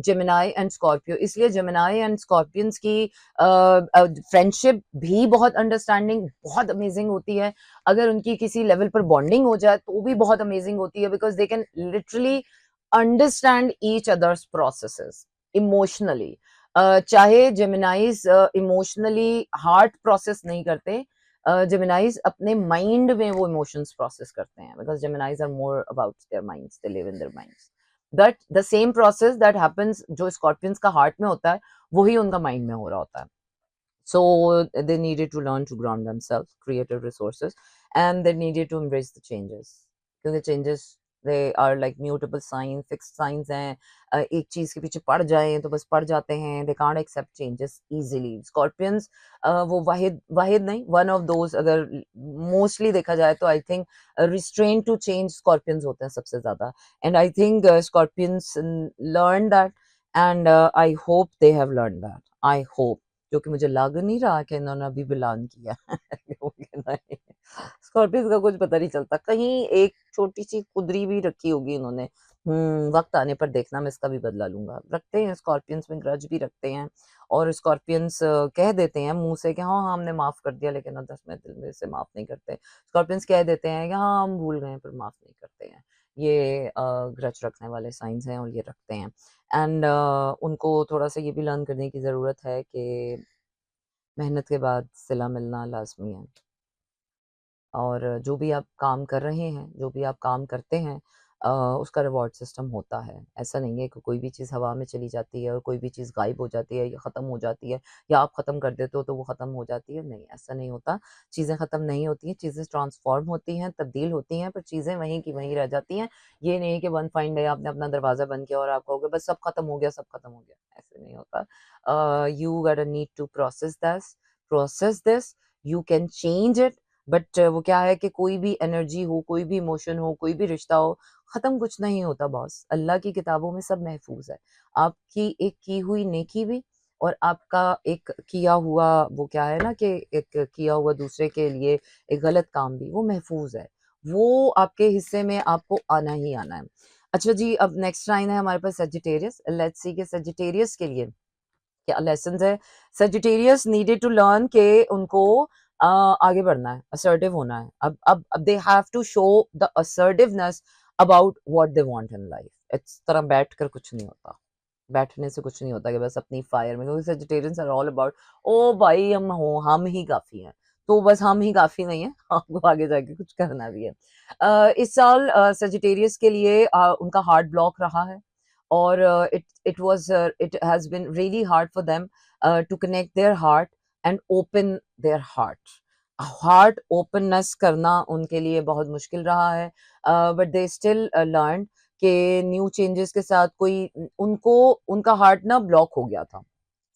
S1: Gemini and Scorpio. इसलिए जेमिनाई एंड स्कॉर्पियंस की फ्रेंडशिप भी बहुत अंडरस्टैंडिंग, बहुत अमेजिंग होती है. अगर उनकी किसी लेवल पर बॉन्डिंग हो जाए तो भी बहुत अमेजिंग होती है, because they can literally understand each others processes emotionally. चाहे जेमिनाइज इमोशनली हार्ट प्रोसेस नहीं करते, जेमिनाइज अपने माइंड में वो इमोशंस प्रोसेस करते हैं, because Geminis are more about their minds, they live in their minds. That the same process that happens जो Scorpions का हार्ट में होता है, वही उनका माइंड में हो रहा होता है. So they needed to learn to ground themselves, creative resources, and they needed to embrace the changes. क्योंकि changes they are like mutable signs, fixed signs हैं. एक चीज के पीछे पड़ जाएं तो बस पड़ जाते हैं. They can't accept changes easily. Scorpions वो वाहिद नहीं, one of those, अगर mostly देखा जाए तो I think restrained to change Scorpions होते हैं सबसे ज्यादा. And I think Scorpions learned that, and I hope they have learned that. I hope, जो कि मुझे लग नहीं रहा कि इन्होंने अभी बिलान किया. स्कॉर्पियंस का कुछ पता नहीं चलता, कहीं एक छोटी सी कुदरी भी रखी होगी इन्होंने. वक्त आने पर देखना, मैं इसका भी बदला लूंगा. रखते हैं स्कॉर्पियंस में, ग्रज भी रखते हैं, और स्कॉर्पियंस कह देते हैं मुंह से कि हाँ हाँ हमने माफ कर दिया, लेकिन दस में दिल में से माफ नहीं करते. स्कॉर्पियंस कह देते हैं कि हाँ हम भूल गए, पर माफ नहीं करते हैं. ये ग्रज रखने वाले साइंस हैं, और ये रखते हैं. एंड उनको थोड़ा सा ये भी लर्न करने की ज़रूरत है कि मेहनत के बाद सिला मिलना लाजमी है. और जो भी आप काम कर रहे हैं, जो भी आप काम करते हैं, उसका रिवॉर्ड सिस्टम होता है. ऐसा नहीं है कि कोई भी चीज़ हवा में चली जाती है और कोई भी चीज़ गायब हो जाती है या ख़त्म हो जाती है, या आप ख़त्म कर देते हो तो वो ख़त्म हो जाती है. नहीं, ऐसा नहीं होता. चीज़ें ख़त्म नहीं होती हैं, चीज़ें ट्रांसफॉर्म होती हैं, तब्दील होती हैं, पर चीज़ें वहीं की वहीं रह जाती हैं. ये नहीं कि वन फाइन डे आपने अपना दरवाज़ा बंद किया और आप कहोगे बस सब ख़त्म हो गया, सब ख़त्म हो गया. ऐसे नहीं होता. You gotta need to process this. You can change it, but वो क्या है कि कोई भी एनर्जी हो, कोई भी इमोशन हो, कोई भी रिश्ता हो, खत्म कुछ नहीं होता बॉस. अल्लाह की किताबों में सब महफूज है. आपकी एक की हुई नेकी भी, और आपका एक किया हुआ, वो क्या है ना कि एक किया हुआ दूसरे के लिए एक गलत काम भी, वो महफूज है. वो आपके हिस्से में आपको आना ही आना है. अच्छा जी, अब नेक्स्ट लाइन है हमारे पास सेजिटेरियस. लेट्स सी के सेजिटेरियस के लिए क्या लेसन है. सेजिटेरियस नीडेड टू लर्न के उनको आगे बढ़ना है, असर्टिव होना है. अब they have to show the assertiveness about what they want in life. इस तरह बैठ कर कुछ नहीं होता, बैठने से कुछ नहीं होता कि बस अपनी फायर में, क्योंकि सेजिटेरियंस आर ऑल अबाउट ओ भाई हम ही काफी हैं. तो बस हम ही काफी नहीं है, आपको आगे जाके कुछ करना भी है. इस साल सेजिटेरियस के लिए उनका हार्ट ब्लॉक रहा है, और it has been really hard for them to connect their heart and open their heart openness करना उनके लिए बहुत मुश्किल रहा है. But they still learned कि न्यू चेंजेस के साथ उनको उनका हार्ट ना ब्लॉक हो गया था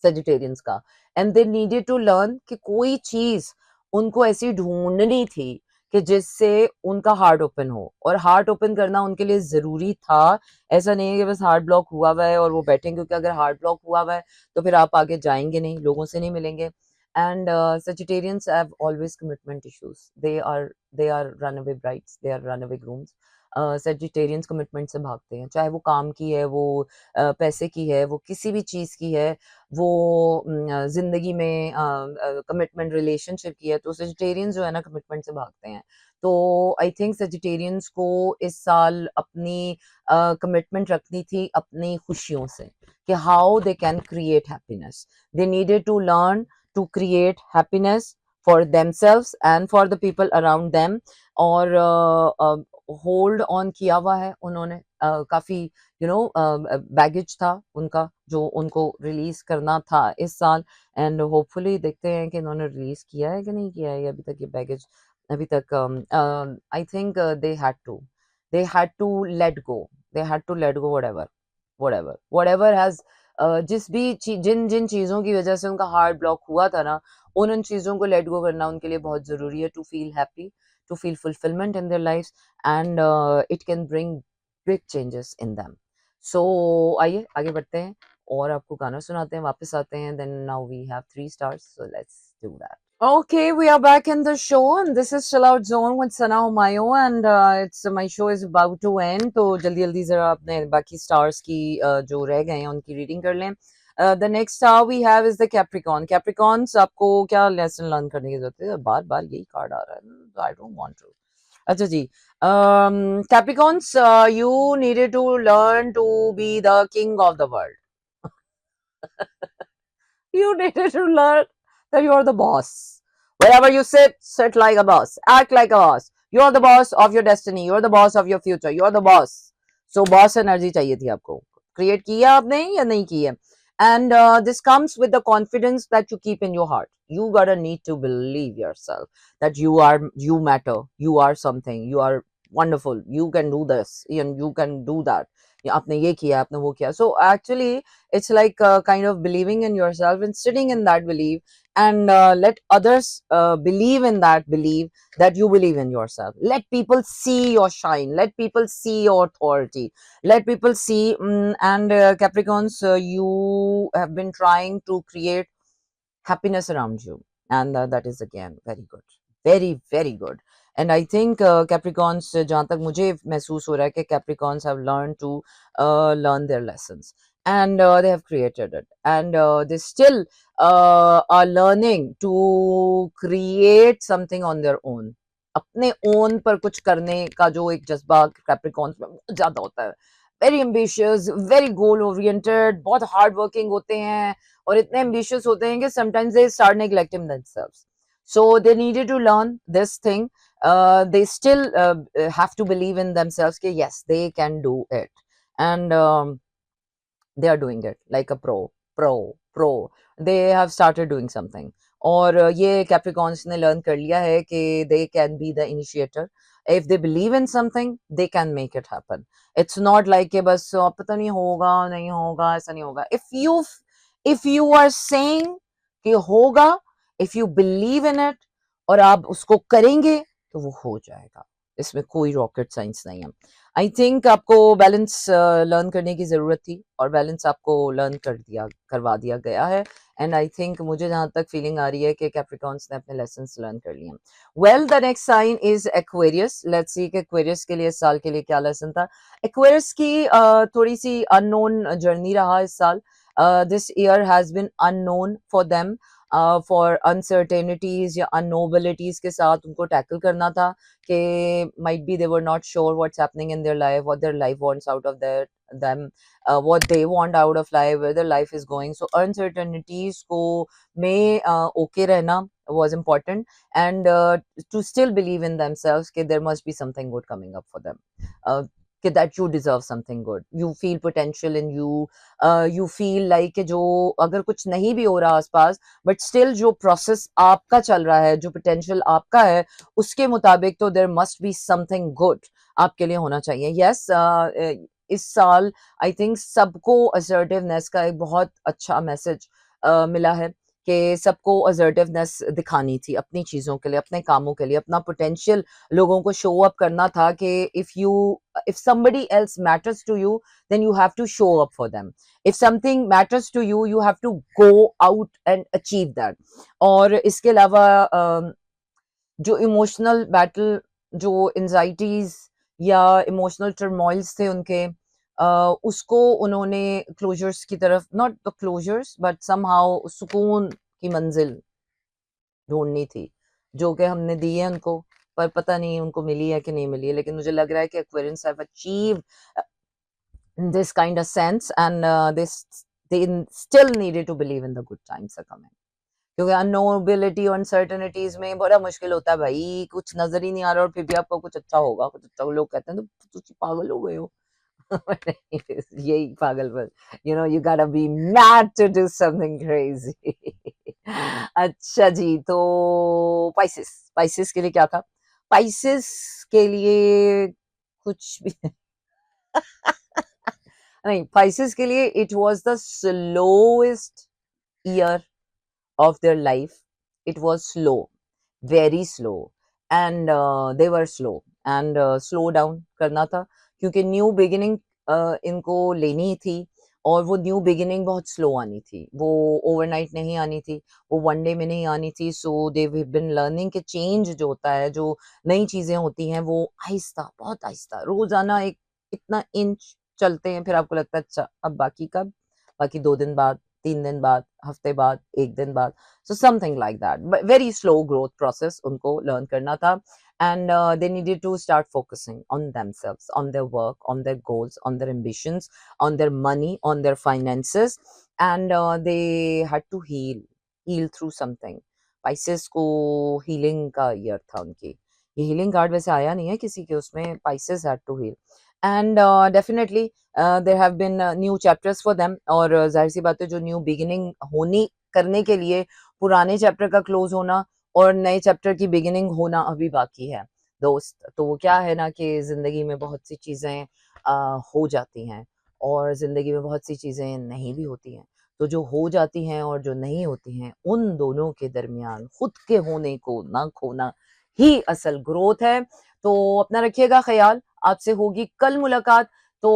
S1: सेजिटेरियंस का, and they needed to learn कि कोई चीज उनको ऐसी ढूंढनी थी कि जिससे उनका हार्ट ओपन हो, और हार्ट ओपन करना उनके लिए जरूरी था. ऐसा नहीं है कि बस हार्ट ब्लॉक हुआ हुआ है और वो बैठेंगे, क्योंकि अगर हार्ट ब्लॉक हुआ हुआ है तो फिर आप आगे जाएंगे नहीं, लोगों से नहीं मिलेंगे. And Sagittarians have always commitment issues. They are runaway brides, they are runaway grooms. Sagittarians commitment से भागते हैं, चाहे वो काम की है, वो पैसे की है, वो किसी भी चीज़ की है, वो जिंदगी में कमिटमेंट रिलेशनशिप की है, तो Sagittarians जो है ना कमिटमेंट से भागते हैं. तो आई थिंक सेजिटेरियंस को इस साल अपनी कमिटमेंट रखनी थी अपनी खुशियों से कि how they can create happiness. They needed to learn to create happiness for themselves and for the people around them. और होल्ड ऑन किया हुआ है उन्होंने. काफी बैगेज था उनका जो उनको रिलीज करना था इस साल. एंड होपफुली देखते हैं कि इन्होंने रिलीज किया है कि नहीं किया है. अभी तक ये बैगेज अभी तक I think they had to let go. They had to let go whatever has जिस भी जिन जिन चीजों की वजह से उनका हार्ट ब्लॉक हुआ था ना, उन चीजों को लेट गो करना उनके लिए बहुत जरूरी है to feel happy, to feel fulfilment in their lifes. And it can bring big changes in them. So आइए आगे बढ़ते हैं और आपको गाना सुनाते हैं, वापस आते हैं. Then now we have 3 stars, so let's do that. Okay, we are back in the show, and this is Chill Out Zone with Sana Humayo, and it's my show is about to end. तो जल्दी जल्दी जरा अपने बाकी stars की जो रह गए हैं उनकी रीडिंग कर लें. The next star we have is the Capricorn. Capricorns, आपको क्या लेसन लर्न करने की जरूरत है? बार बार यही कार्ड आ रहा है. I don't want to. अच्छा जी. Capricorns, you needed to learn to be the king of the world. You needed to learn that you're the boss. Wherever you sit like a boss, act like a boss. You're the boss of your destiny. You're the boss of your future. You're the boss. So boss energy चाहिए थी आपको. Create किया आपने या नहीं किया? And this comes with the confidence that you keep in your heart. You gotta need to believe yourself that you matter. You are something. You are wonderful. You can do this. And you can do that. आपने ये किया, आपने वो किया. So actually, it's like kind of believing in yourself and sitting in that belief, and let others believe in that belief that you believe in yourself. Let people see your shine. Let people see your authority. Let people see. And Capricorns, you have been trying to create happiness around you, and that is again very good, very very good. And I think Capricorns, जहाँ तक मुझे महसूस हो रहा है कि Capricorns have learned to learn their lessons, and they have created it, and they still are learning to create something on their own. अपने own पर कुछ करने का जो एक जज्बा Capricorns में बहुत ज्यादा होता है. Very ambitious, very goal oriented, बहुत hard working होते हैं और इतने ambitious होते हैं कि sometimes they start neglecting themselves. So they needed to learn this thing. They still have to believe in themselves कि yes, they can do it. And they are doing it like a pro. They have started doing something. और ये Capricorns ने learn कर लिया है कि they can be the initiator. If they believe in something, they can make it happen. It's not like कि बस पता नहीं होगा नहीं होगा ऐसा नहीं होगा. If you are saying कि होगा, if you believe in it और आप उसको करेंगे तो वो हो जाएगा. इसमें कोई रॉकेट साइंस नहीं है. आई थिंक आपको बैलेंस लर्न करने की जरूरत थी और बैलेंस आपको लर्न करवा दिया गया है. एंड आई थिंक मुझे जहां तक फीलिंग आ रही है कि कैप्रिकॉर्न्स ने अपने लेसन्स लर्न कर लिए. Well, the next sign is Aquarius. Let's see कि एक्वेरियस के लिए इस साल के लिए क्या लेसन था. एक्वेरियस की थोड़ी सी अननोन जर्नी रहा इस साल. This year has been unknown for them. For uncertainties या अननोबिलिटीज के साथ उनको टैकल करना था कि might be they were not sure what's happening in their life, what their life wants out of them, what they want out of life, where their life is going. So uncertainties को में okay रहना was important, and to still believe in themselves कि there must be something good coming up for them. कि that you deserve something good, you feel potential in you, you feel like कि जो अगर कुछ नहीं भी हो रहा आसपास, but still जो process आपका चल रहा है, जो potential आपका है, उसके मुताबिक तो there must be something good आपके लिए होना चाहिए. Yes, इस साल I think सबको assertiveness का एक बहुत अच्छा मैसेज मिला है कि सबको असर्टिवनेस दिखानी थी अपनी चीज़ों के लिए, अपने कामों के लिए, अपना पोटेंशियल लोगों को शो अप करना था कि if somebody else matters to you, then you have to show up for them. If something matters to you, you have to go out and achieve that. और इसके अलावा जो इमोशनल बैटल, जो anxieties या emotional turmoils थे उनके, उसको उन्होंने क्लोजर्स की तरफ, not the closures but somehow सुकून की मंजिल ढूंढनी थी, जो कि हमने दी है उनको. पर पता नहीं उनको मिली है कि नहीं मिली है, लेकिन मुझे लग रहा है कि Aquarians have achieved this kind of sense, and they still needed to believe in the good times are coming. क्योंकि अनोबिलिटी और अनसर्टेनिटीज में बड़ा मुश्किल होता है भाई, कुछ नजर ही नहीं आ रहा और फिर भी आपको कुछ अच्छा होगा, कुछ अच्छा, लोग कहते हैं तो तुम पागल हो गए हो। यही पागलपन, you know, you gotta be mad to do something crazy. अच्छा जी, तो पाइसेस, पाइसेस के लिए क्या था? पाइसेस के लिए कुछ भी नहीं, पाइसेस के लिए it was the slowest year of their life. It was slow, very slow, and they were slow, and slow down करना था क्योंकि न्यू बिगिनिंग इनको लेनी थी, और वो न्यू बिगिनिंग बहुत स्लो आनी थी, वो ओवरनाइट नहीं आनी थी, वो वन डे में नहीं आनी थी। सो दे हैव बीन लर्निंग कि चेंज जो होता है, जो नई चीजें होती हैं, वो आहिस्ता, बहुत आहिस्ता, रोजाना एक इतना इंच चलते हैं, फिर आपको लगता है अच्छा अब बाकी कब, बाकी 2 दिन बाद, 3 दिन बाद, हफ्ते बाद, 1 दिन बाद। So something like that, but very slow growth process उनको learn करना था, and they needed to start focusing on themselves, on their work, on their goals, on their ambitions, on their money, on their finances, and they had to heal through something. Pisces को healing का year था उनकी, ये healing card वैसे आया नहीं है किसी के उसमें, Pisces had to heal, and definitely there have been new chapters for them, और जाहिर सी बात है जो न्यू बिगिनिंग होनी करने के लिए पुराने चैप्टर का क्लोज होना और नए चैप्टर की बिगिनिंग होना अभी बाकी है दोस्त। तो वो क्या है ना कि जिंदगी में बहुत सी चीजें हो जाती हैं, और जिंदगी में बहुत सी चीजें नहीं भी होती हैं। तो जो हो जाती हैं और जो नहीं होती हैं, उन दोनों के दरमियान खुद के होने को ना खोना ही असल ग्रोथ है। तो अपना रखिएगा ख्याल, आपसे होगी कल मुलाकात। So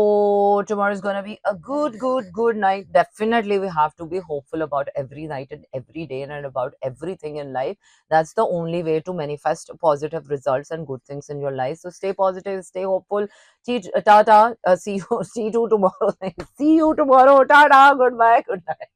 S1: tomorrow is gonna be a good night. Definitely, we have to be hopeful about every night and every day and about everything in life. That's the only way to manifest positive results and good things in your life. So stay positive, stay hopeful. Tata. See you tomorrow. See you tomorrow. Tata. Goodbye. Good night.